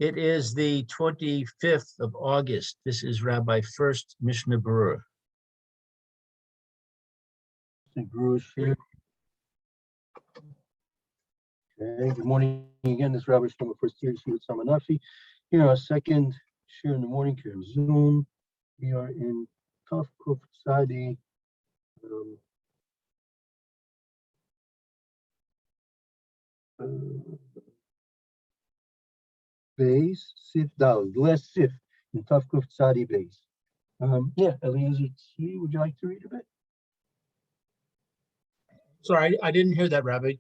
It is the 25th of August. This is Rabbi Furst, Mishna Berura. Berura here. Okay, good morning again. This is Rabbi Shlomo Furst here with Samanafi. Here, our second share in the morning here in Zoom. We are in Taf Kuf Tzadi. Base, Sif Dal, the last Sif in Taf Kuf Tzadi base. Yeah, Eliezer, would you like to read a bit? Sorry, I didn't hear that, Rabbi.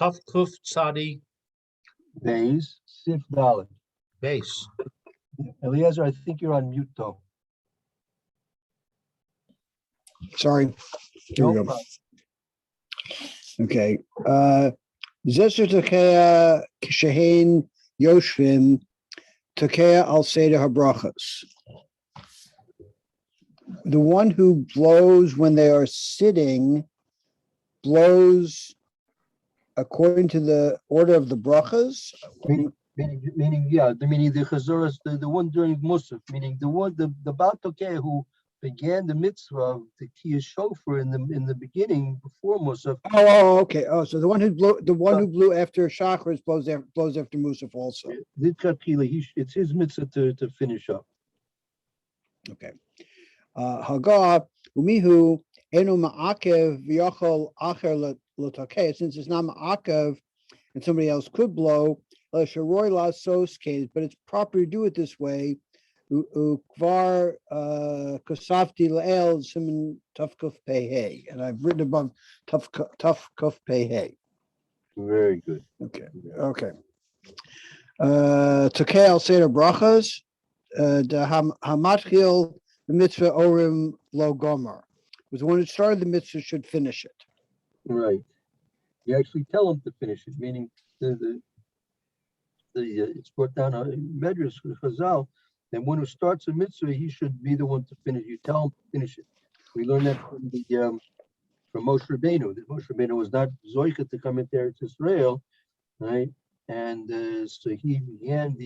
Taf Kuf Tzadi Base, Sif Dal. base. Eliezer, I think you're on mute though. Sorry. Here we No go. problem. Okay. Zesher Takea Kishahin Yoshvim Takea Al Seder Habrachas. The one who blows when they are sitting blows according to the order of the brachas. Meaning the chazoras, the one during Musaf, meaning the Baal Tokeh who began the mitzvah of the Kiyah Shofar in the beginning before Musaf. Okay. So the one who blew after Shachris blows after Musaf also. It's his mitzvah to finish up. Okay. Haga umihu enu ma'akev v'yachol acher l'takeh. Since it's not ma'akev and somebody else could blow, but it's proper to do it this way. Ukvar kasafti la'el siman tafkuf pehei, and I've written above tafkuf pehei. Very good. Okay. Takei al seder brachas, the hamatchil the mitzvah orim lo gomer. Was the one who started the mitzvah should finish it. Right. You actually tell him to finish it, meaning it's brought down a medrash Chazal. And one who starts a mitzvah, he should be the one to finish. You tell him to finish it. We learned that from Moshe Rabbeinu. That Moshe Rabbeinu was not zoichet to come into Eretz Israel, right? And so he began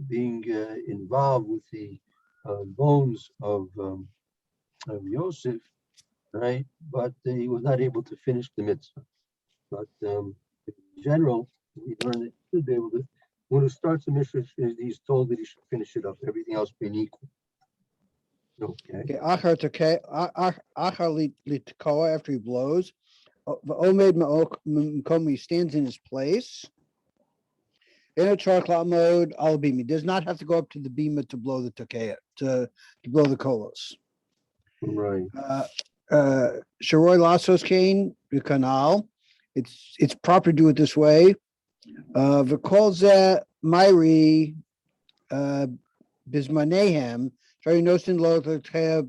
being involved with the bones of Yosef, right? But he was not able to finish the mitzvah. But in general, we learned that he should be able to. When he starts a mitzvah, he's told that he should finish it up, everything else being equal. Okay. After he blows, he stands in his place. In a charkla mode, he does not have to go up to the bima to blow the takea, to blow the kolos. Right. Sharoy Lassos Kane, the canal. It's proper to do it this way. V'kolze Myri Bismanehem, Shari Nosin Lo Takea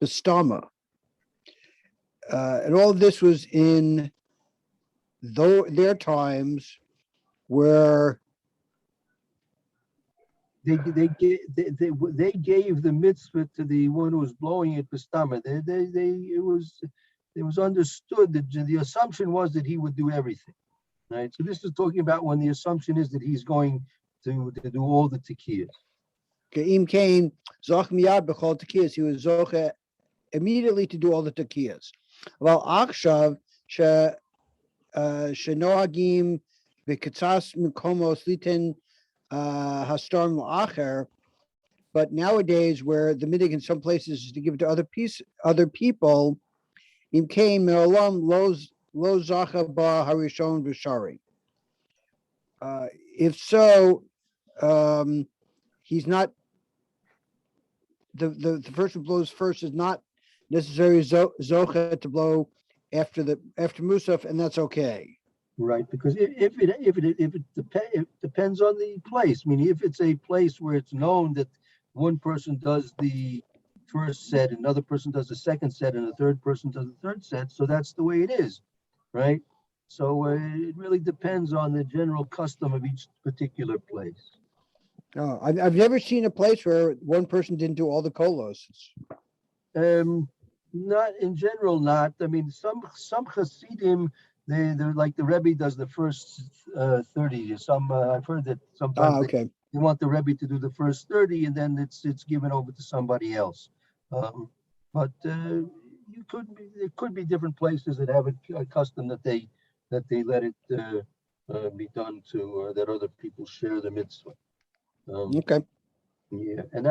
Bistama. And all of this was in their times where they gave the mitzvah to the one who was blowing it b'stama. It was understood that the assumption was that he would do everything, right? So this is talking about when the assumption is that he's going to do all the tekiyas. Ke'im Kain zoch miyad b'chol tekiyas. He was zoch immediately to do all the tekiyas. Well, akshav shenoagim v'katzas mikomos litin hastorm la'acher. But nowadays, where the midig in some places is to give it to other people, im came me'olam lo zacha ba harishon v'shari. If so, he's not the person who blows first is not necessarily zocha to blow after Musaf, and that's okay. Right, because if it depends on the place. I mean, if it's a place where it's known that one person does the first set, another person does the second set, and a third person does the third set, so that's the way it is, right? So it really depends on the general custom of each particular place. Oh, I've never seen a place where one person didn't do all the kolos. Not in general, not. I mean, some Hasidim they're like the Rebbe does the first 30. I've heard that sometimes Okay. they want the Rebbe to do the first 30, and then it's given over to somebody else. But there could be different places that have a custom that they let it be done to, that other people share the mitzvah. Okay. Yeah, and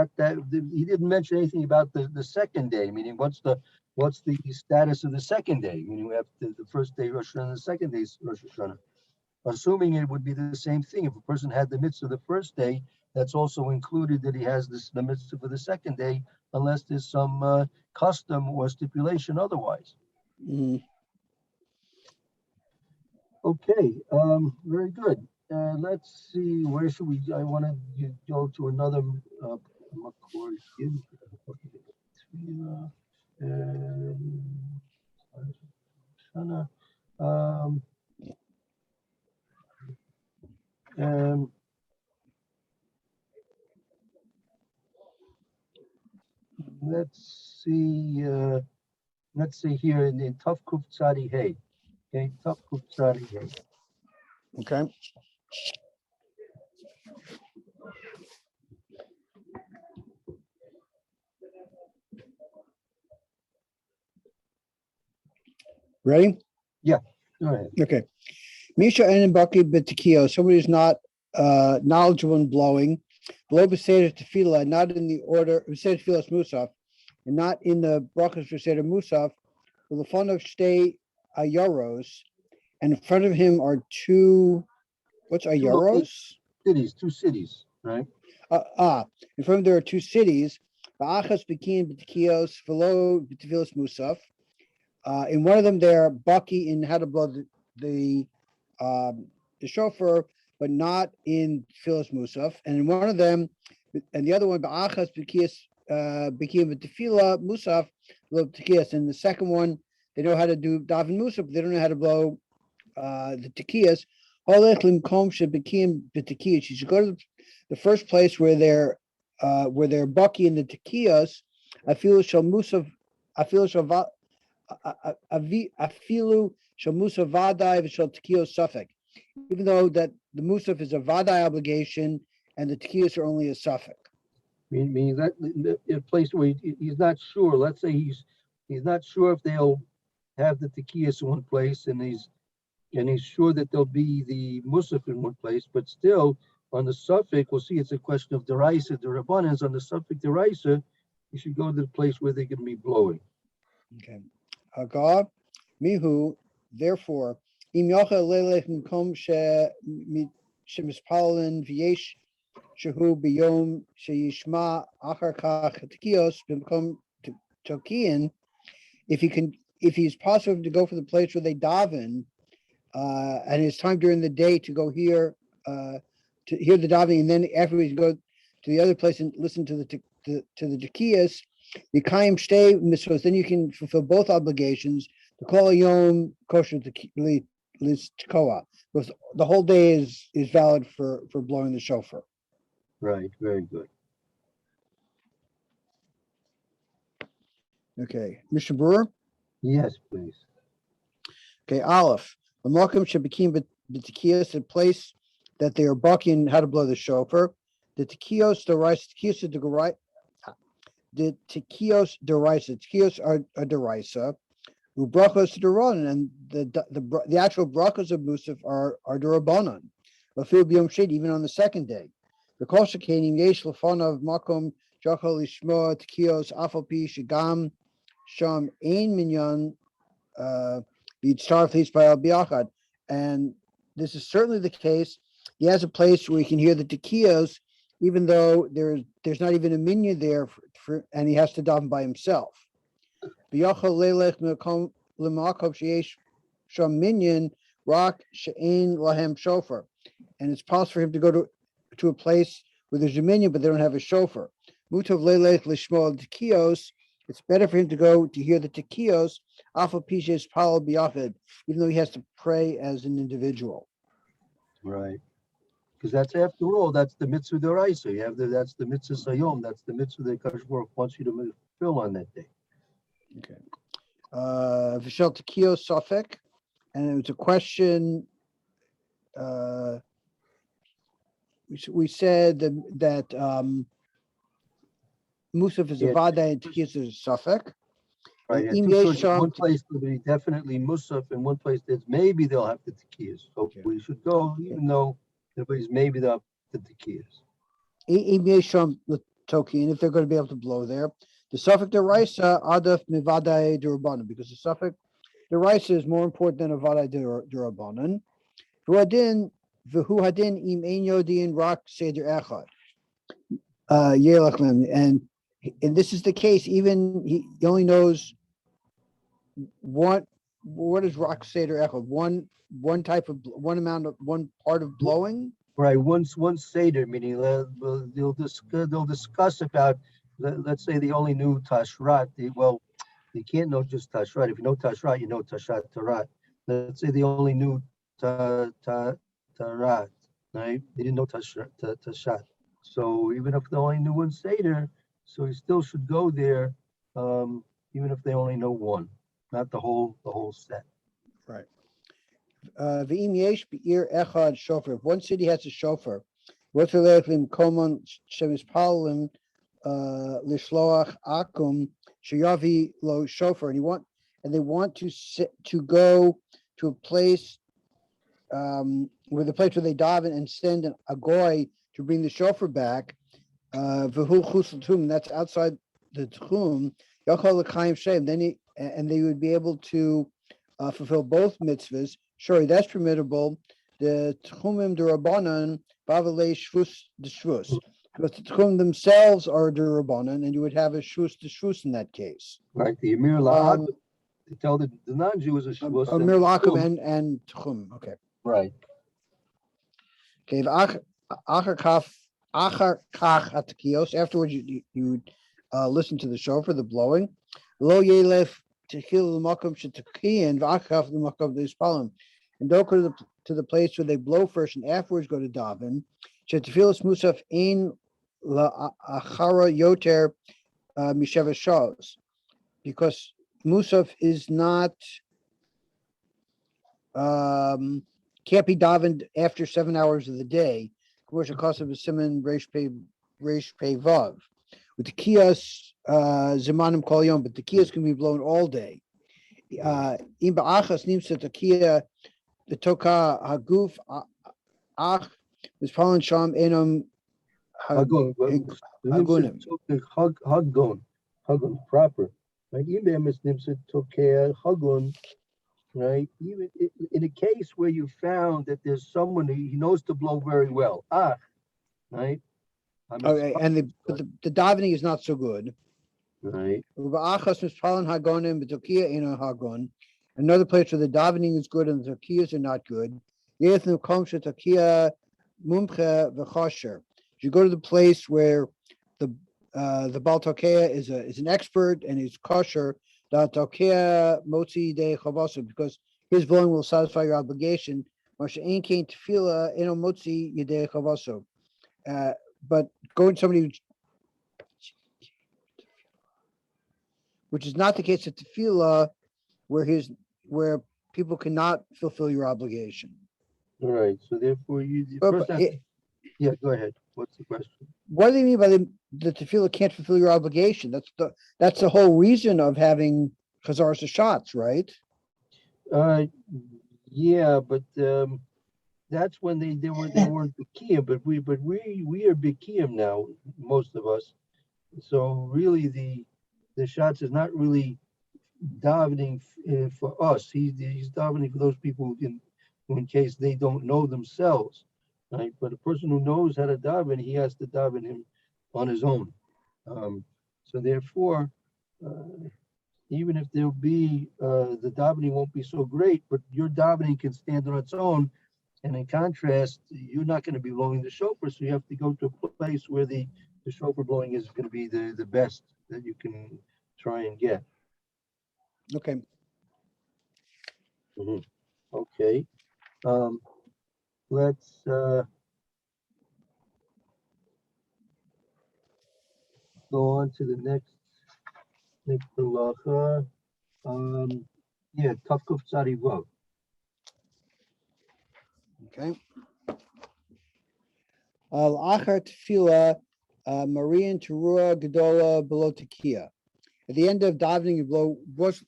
he didn't mention anything about the second day, meaning what's the status of the second day? Meaning we have the first day Rosh Hashanah and the second day Rosh Hashanah. Assuming it would be the same thing. If a person had the mitzvah the first day, that's also included that he has the mitzvah for the second day, unless there's some custom or stipulation otherwise. Mhm. Okay, very good. Let's see, where should we? I want to go to another Makor here. Um, um, let's see. Let's see here in Tuf Kuf Tzadi Hey. Okay, Tuf Kuf Tzadi Hey. Okay. Ready? Go ahead. Okay. Misha and Baki Betikio, somebody who's not knowledgeable in blowing, blow Beseder Tefillah, not in the order, Beseder Tefillah Musaf, and not in the Brachas Beseder Musaf, with the fun of Shtei Ayaros, and in front of him are two, what's Ayaros? Two cities, right? In front of there are two cities, Ba'achas Bekin Betikios, Velo Betifilas Musaf. In one of them, they're Baki in how to blow the shofar, but not in Tefillas Musaf. And in one of them, and the other one, Ba'achas Bekias Bekim Tefillah Musaf, blow Tekias. And the second one, they know how to do Davin Musaf, but they don't know how to blow the Tekias. Holech Limkom Shebekim Betekias. You should go to the first place where they're Baki in the Tekias. Afilu Shal Musaf, Afilu Shal Afilu Shal Musaf Vadai V'Shal Tekios Suffolk. Even though that the Musaf is a Vadai obligation and the Tekios are only a Suffolk. Meaning that in a place where he's not sure. Let's say he's not sure if they'll have the Tekios in one place, and he's sure that there'll be the Musaf in one place, but still on the Suffolk, we'll see it's a question of Deraisa, the Rabbanans. On the Suffolk Deraisa, you should go to the place where they're going to be blowing. Okay. Hagar, Mihu, therefore, Im Yocha Lelech Mkom Shemispalin Viesh Shehu Biyom Sheyishma Achar Kach Tekios Bimkom Tokian, if he's possible to go for the place where they daven, and it's time during the day to go hear the davening, and then afterwards go to the other place and listen to the Tekiyas, the Kaim Shtei Mitzvos, then you can fulfill both obligations. The Kol Yom Kosher Tekoa, because the whole day is valid for blowing the shofar. Right, very good. Okay, Mr. Brewer. Yes, please. Okay, Aleph. The Malkim Shebekim B'Tekiyos, a place that they are bucking how to blow the shofar. The Tekiyos Deraisa, the Tekios Deraisa. Tekios are Deraisa. Who brachos Derabanan, and the actual brachos of Musaf are Derabanan. Rafil b'yom sheni, even on the second day. The kol shekenim yesh lefanav makom jachal lishmo Tekios afal pi shegam sham ein minyan b'yitzarf lispayal biachad. And this is certainly the case. He has a place where he can hear the Tekios, even though there's not even a minyan there, and he has to daven by himself. Lelech minyan rak she'ein lahem shofar, and it's possible for him to go to a place where there's a minyan, but they don't have a shofar. Mutav lelech lishmo tekios. It's better for him to go to hear the tekios. Afal pishes palal biyachid, even though he has to pray as an individual. Right. Because that's, after all, that's the mitzvah deraisa. That's the mitzvah sayom. That's the mitzvah that Kadosh Baruch wants you to fulfill on that day. Okay. V'shel tekios safek, and it was a question. We said that Musaf is a Yeah. vada and Tekiyas is a suffix. Right, And yeah, Im two sources. Yesham- One place will be definitely Musaf, and one place that's maybe they'll have the Tekiyas. So Okay. we should go, even though everybody's maybe they'll have the Tekiyas. Im Yesham Toki, and if they're going to be able to blow there, the suffix deraisa adaf mivadai durabanan, because the suffix deraisa is more important than a vadai durabanan. V'hu hadin im ein yodin rak seder echad. And this is the case. Even he only knows what is rak seder echad. One type of one part of blowing. Right, one Seder, meaning they'll discuss about, let's say they only knew Tashrat. Well, you can't know just Tashrat. If you know Tashrat, you know Tashat Tarat. Let's say they only knew Tarat, right? They didn't know Tashat. So even if they only knew one Seder, so you still should go there, even if they only know one, not the whole set. Right. V'im yesh be'ir echad shofar. If one city has a shofar, v'otzalechlim koman shemispallim lishloach akum shayavi lo shofar, and they want to go to a place where they daven and send a goy to bring the shofar back. V'hu chus l'tchum, that's outside the tchum. Yachal l'chaim shem. Then they would be able to fulfill both mitzvahs. Sure, that's permittable. The tchumim derabanan bavale shvus d'shvus, because the tchum themselves are derabanan, and you would have a shvus d'shvus in that case. Right, the Emir La'ad, to tell the non-Jew is a shvus. Amir lakum and tchum. Okay. Right. Okay. Achar kach atakiyos. Afterwards, you listen to the shofar, the blowing. Lo yelef techil l'makom shetakiyin v'achaf l'makom d'ispalim. And don't go to the place where they blow first and afterwards go to daven. Shetafilas musaf ein la'achara yoter misheva shos, because musaf is not can't be davened after 7 hours of the day. Commercial cost of a simon reish pei vav. With the kiyas zemanim kol yom, but the kiyas can be blown all day. Im ba'achas nimsa takiya the toka haguf ach mispalan sham enam Hagun. hagunim. Hagun proper. Right. Even is nimsa tokea hagun. Right. Even in a case where you found that there's someone he knows to blow very well. Right. Okay, and the davening is not so good. Right. Another place where the davening is good and the takiyas are not good. You go to the place where the Baal Tokea is an expert and he's kosher. The Tokea motzi de chavaso, because his blowing will satisfy your obligation. But going to somebody which is not the case at tefillah, where people cannot fulfill your obligation. All right. So therefore, go ahead. What's the question? What do they mean by the tefillah can't fulfill your obligation? That's the whole reason of having chazaras shots, right? Yeah, but that's when they weren't Bikiyim, but we are Bikiyim now, most of us. So really, the shots is not really davening for us. He's davening for those people in case they don't know themselves, right? But a person who knows how to daven, he has to daven him on his own. So therefore, even if there'll be the davening won't be so great, but your davening can stand on its own. And in contrast, you're not going to be blowing the shofar, so you have to go to a place where the shofar blowing is going to be the best that you can try and get. Okay. Mm-hmm. Okay. Let's go on to the next halacha. Yeah, Tafkuf Tzadi Vav. Okay. Al-Achar Tefillah, Marian Terua Gedola below Tekiah. At the end of davening, you blow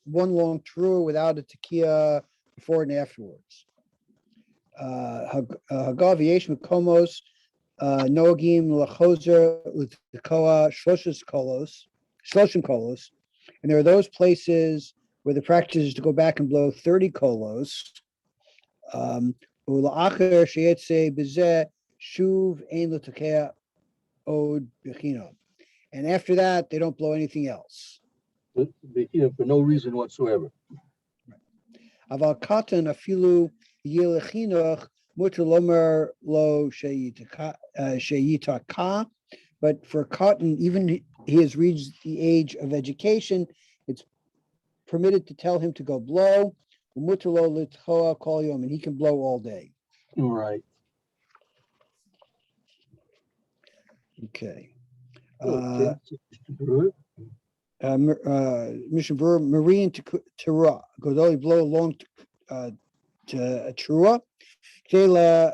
one long Terua without a Tekiah before and afterwards. Hagav Yesh Mekomos, Noagim Lachozer L'Tekoa Shloshim Kolos. And there are those places where the practice is to go back and blow 30 kolos. Ula'acher sheyetze bezeh shuv ein l'tekea od bechino. And after that, they don't blow anything else. For no reason whatsoever. Aval katan afilu yelechinoch muter lomer lo sheyitaka. But for cotton, even he has reached the age of education, it's permitted to tell him to go blow. Muter lo litchoa kol yom, and he can blow all day. Right. Okay. Okay. Mishna Berura, Marian Terua, Godoli blow along to Terua, Kela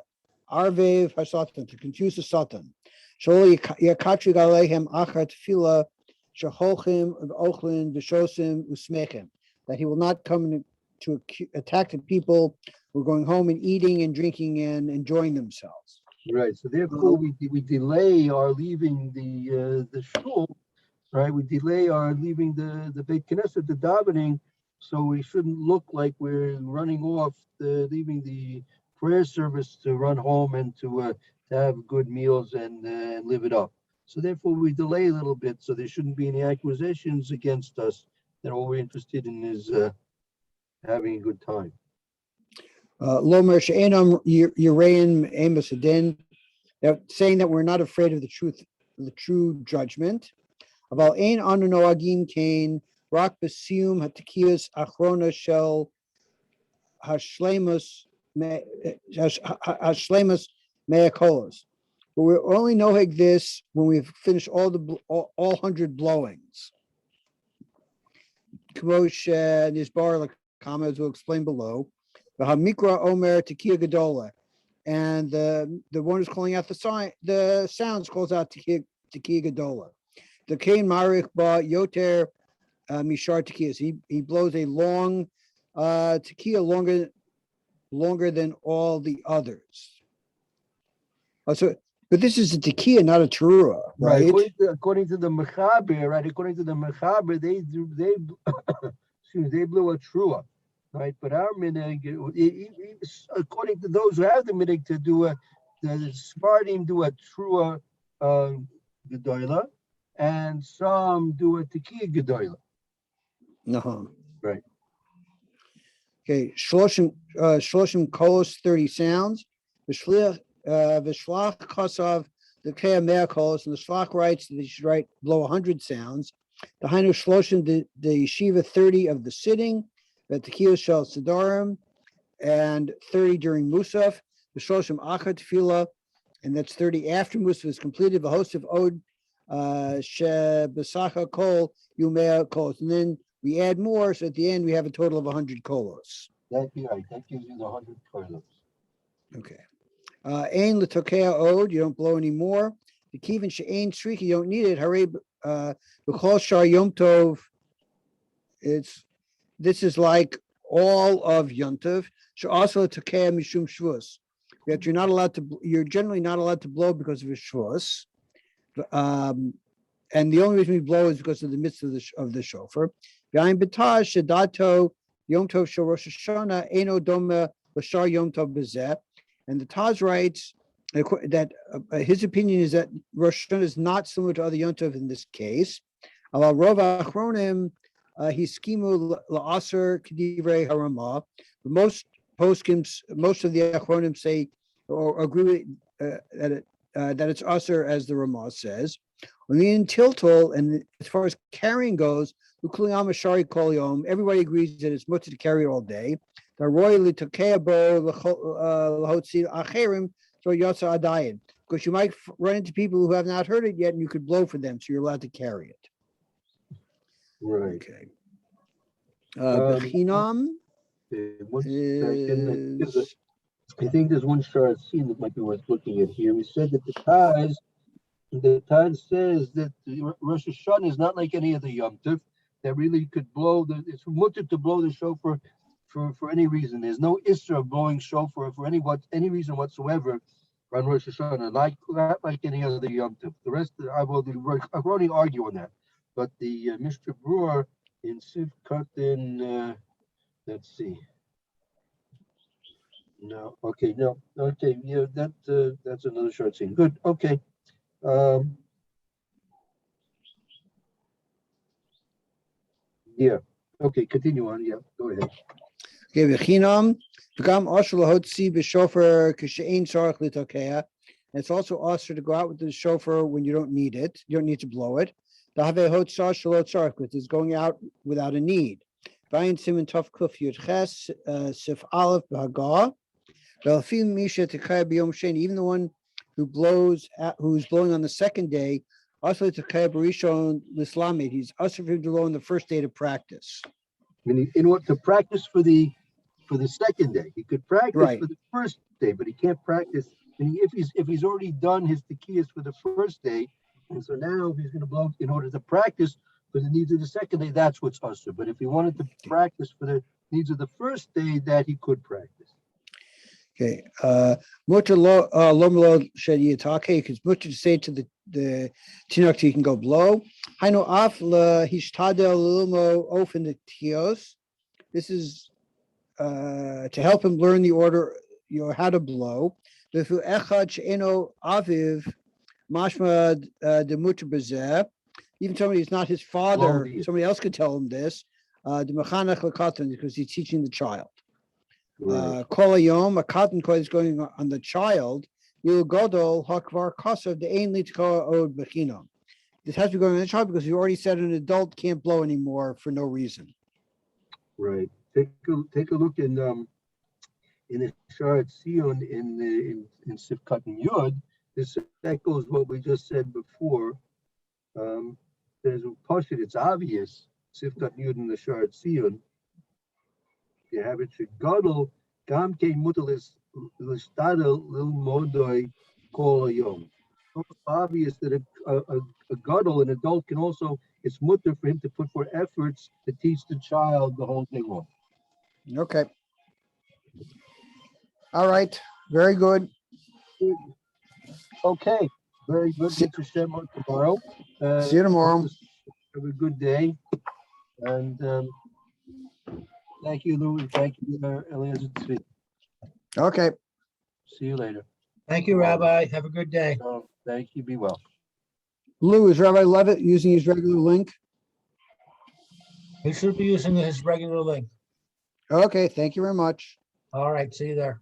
Arvev Hasatan, to confuse the Satan. Sholi Yakatri Galehem Achar Tefila, Shaholchim, Ochlin, Vishosim, Usmechem, that he will not come to attack the people who are going home and eating and drinking and enjoying themselves. Right. So therefore, we delay our leaving the shul. Right, we delay our leaving the Beit Knesset, the davening, so we shouldn't look like we're running off, leaving the prayer service to run home and to have good meals and live it up. So therefore, we delay a little bit, so there shouldn't be any accusations against us that all we're interested in is having a good time. Lomer she'enam Urayan Amos Adin, saying that we're not afraid of the true judgment. About ein anu noagim kain rak b'siyum hatekiyas achrona shel hashlemus me'akolos. But we're only noheg this when we've finished all 100 blowings. Kamosh Nizbar, like comments will explain below. The Hamikra Omer Tekiah Gedola, and the one who's calling out the sounds calls out Tekiah Gedola. The Kain Marich Ba Yoter Mishar Tekiyas. He blows a long tekiah, longer than all the others. But this is a tekiah, not a terua, right? According to the Mechaber, right? According to the Mechaber, they blew a trua, right? But our minhag, according to those who have the minhag to do the Spartim do a trua gedola, and some do a tekiah gedola. No. Right. Okay, Shloshim kolos, 30 sounds. Vishlach kosav the kei mea kolos, and the Shlach writes that they should blow 100 sounds. The Hainu Shloshim the yeshiva 30 of the sitting, the tekiah shel sedarim, and 30 during Musaf. The Shloshim achar tefillah, and that's 30 after Musaf is completed. The host of Od Shebesacha Kol Yumea Kolos, and then we add more, so at the end we have a total of 100 kolos. That gives you the 100 kolos. Okay. Ein l'tokea od, you don't blow any more. The kivin she'ein shrika, you don't need it. Hare b'chol shar yom tov. This is like all of Yom Tov. So also tokea mishum shvus. That you're generally not allowed to blow because of a shvus. And the only reason we blow is because of the midst of the shofar. V'ayin b'taz shedato Yom Tov shel Rosh Hashanah eno doma l'shar Yom Tov b'zeh. And the Taz writes that his opinion is that Rosh Hashanah is not similar to other Yom Tov in this case. Aval rov achronim hiskimu la'aser k'divrei haramah. Most poskim, most of the achronim say or agree that it's aser as the Ramah says. On the Tiltal, and as far as carrying goes, everybody agrees that it's mutter to carry all day. Because you might run into people who have not heard it yet, and you could blow for them, so you're allowed to carry it. Right. Okay. Bechinam One second. I think there's one short scene that might be worth looking at here. We said that the Taz says that the Rosh Hashanah is not like any other Yom Tov that really could blow it's mutter to blow the shofar for any reason. There's no issur of blowing shofar for any reason whatsoever on Rosh Hashanah, not like any other Yom Tov. The rest, I will only argue on that. But the Mr. Brewer in Siv Katan, let's see. No, okay, yeah, that's another short scene. Good, okay. Yeah, okay, continue on. Yeah, go ahead. Okay, v'chinam, v'gam asher lahotzi b'shofar k'she'ein tzarich litokea. It's also usher to go out with the shofar when you don't need it. You don't need to blow it. Da'haveh hotzah shelo tzarich, which is going out without a need. Vayin siman tov kuf yud ches sif aleph b'hagah. V'alfim misha tekaya b'yom sheni. Even the one who's blowing on the second day, also tekaya b'rishon l'slamed. He's usher for him to blow on the first day to practice. In order to practice for the second day, he could practice Right. for the first day, but he can't practice. And if he's already done his tekiyas for the first day, and so now he's going to blow in order to practice for the needs of the second day, that's what's usher. But if he wanted to practice for the needs of the first day, that he could practice. Okay. Mutter lo shed yitake, because mutter to say to the tinok, he can go blow. Haino af la hishtadel lilmo ofen the tios. This is to help him learn the order, how to blow. Vifu echad she'eno aviv mashma de mutter bezeh. Even somebody who's not his father, somebody else could tell him this. The mechanech lekatan, because he's teaching the child. Kolayom, a cotton coil is going on the child. Yil godol hakvar kasav the ain litkoa od bechinam. This has to be going on the child because you already said an adult can't blow anymore for no reason. Right. Take a look in the Sharat Sion in Sifkat and Yud. This echoes what we just said before. There's a portion, it's obvious. Sifkat Yud in the Sharat Sion. You have it should godel gam ke mutalis l'stadel lil modoi kol yom. It's obvious that a godel, an adult, can also, it's mutter for him to put forth efforts to teach the child the whole thing long. Okay. All right. Very good. Okay. Very good. Get to Shemot tomorrow. See you tomorrow. Have a good day. And thank you, Lou, and thank you, Eliezer Tzvi. Okay. See you later. Thank you, Rabbi. Have a good day. Thank you. Be well. Lou, is Rabbi Levitt using his regular link? He should be using his regular link. Okay. Thank you very much. All right, see you there.